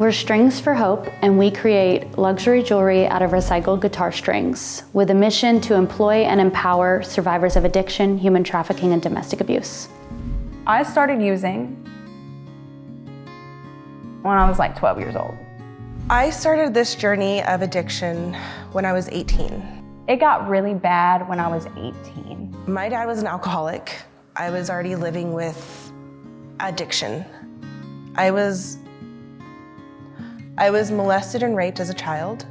We're Strings for Hope, and we create luxury jewelry out of recycled guitar strings with a mission to employ and empower survivors of addiction, human trafficking, and domestic abuse. I started using when I was like 12 years old. I started this journey of addiction when I was 18. It got really bad when I was 18. My dad was an alcoholic. I was already living with addiction. I was molested and raped as a child.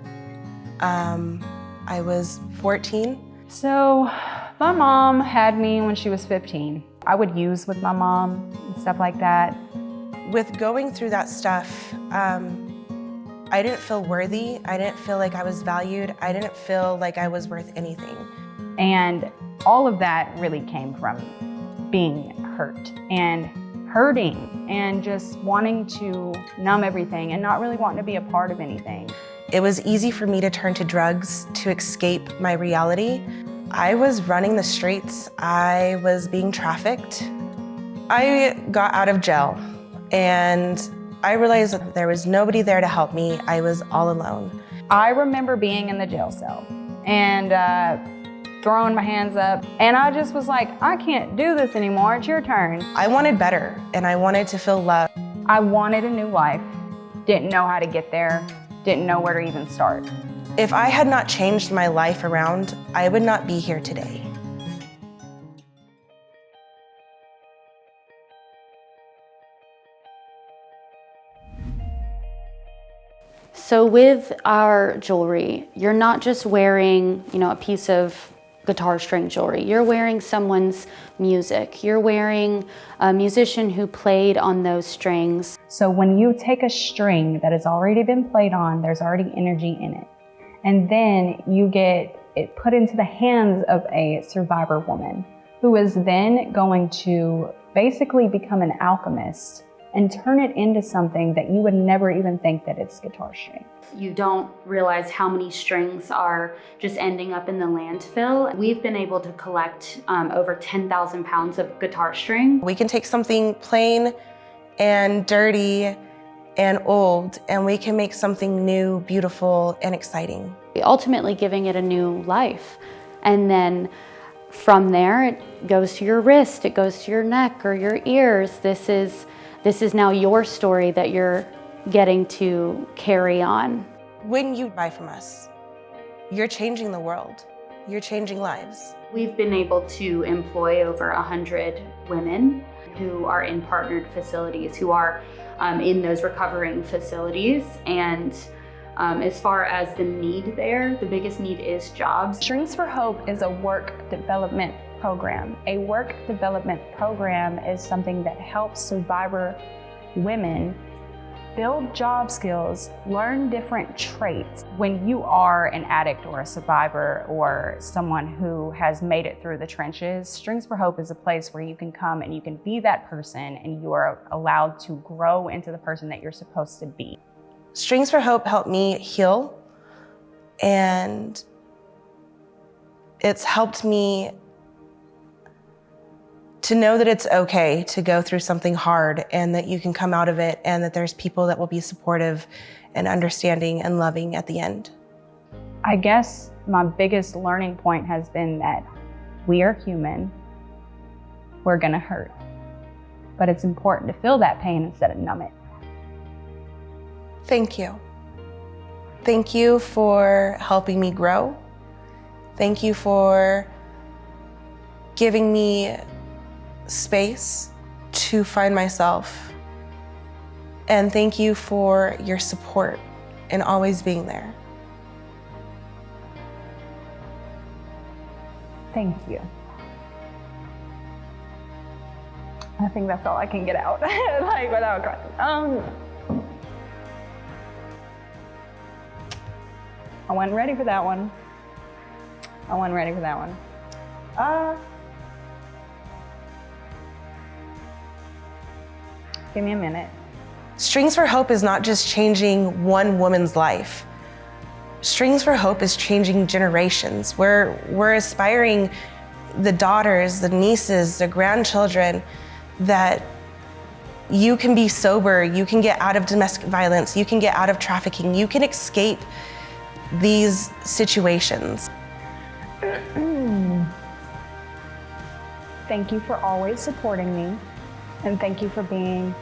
I was 14. So my mom had me when she was 15. I would use with my mom and stuff like that. With going through that stuff, I didn't feel worthy. I didn't feel like I was valued. I didn't feel like I was worth anything. And all of that really came from being hurt and hurting and just wanting to numb everything and not really wanting to be a part of anything. It was easy for me to turn to drugs to escape my reality. I was running the streets. I was being trafficked. I got out of jail and I realized that there was nobody there to help me. I was all alone. I remember being in the jail cell and throwing my hands up, and I just was like, I can't do this anymore, it's your turn. I wanted better, and I wanted to feel love. I wanted a new life, didn't know how to get there, didn't know where to even start. If I had not changed my life around, I would not be here today. So with our jewelry, you're not just wearing, a piece of guitar string jewelry. You're wearing someone's music. You're wearing a musician who played on those strings. So when you take a string that has already been played on, there's already energy in it. And then you get it put into the hands of a survivor woman who is then going to basically become an alchemist and turn it into something that you would never even think that it's guitar string. You don't realize how many strings are just ending up in the landfill. We've been able to collect over 10,000 pounds of guitar string. We can take something plain and dirty and old, and we can make something new, beautiful, and exciting. Ultimately giving it a new life. And then from there, it goes to your wrist, it goes to your neck or your ears. This is now your story that you're getting to carry on. When you buy from us, you're changing the world. You're changing lives. We've been able to employ over 100 women who are in partnered facilities, who are in those recovering facilities. And as far as the need there, the biggest need is jobs. Strings for Hope is a work development program. A work development program is something that helps survivor women build job skills, learn different traits. When you are an addict or a survivor or someone who has made it through the trenches, Strings for Hope is a place where you can come and you can be that person and you are allowed to grow into the person that you're supposed to be. Strings for Hope helped me heal, and it's helped me to know that it's okay to go through something hard and that you can come out of it and that there's people that will be supportive and understanding and loving at the end. I guess my biggest learning point has been that we are human, we're gonna hurt, but it's important to feel that pain instead of numb it. Thank you. Thank you for helping me grow. Thank you for giving me space to find myself. And thank you for your support and always being there. Thank you. I think that's all I can get out, like without crying. I wasn't ready for that one. Give me a minute. Strings for Hope is not just changing one woman's life. Strings for Hope is changing generations. We're aspiring the daughters, the nieces, the grandchildren that You can be sober, you can get out of domestic violence, you can get out of trafficking, you can escape these situations. Thank you for always supporting me, and thank you for being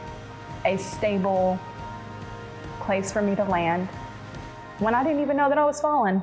a stable place for me to land when I didn't even know that I was falling.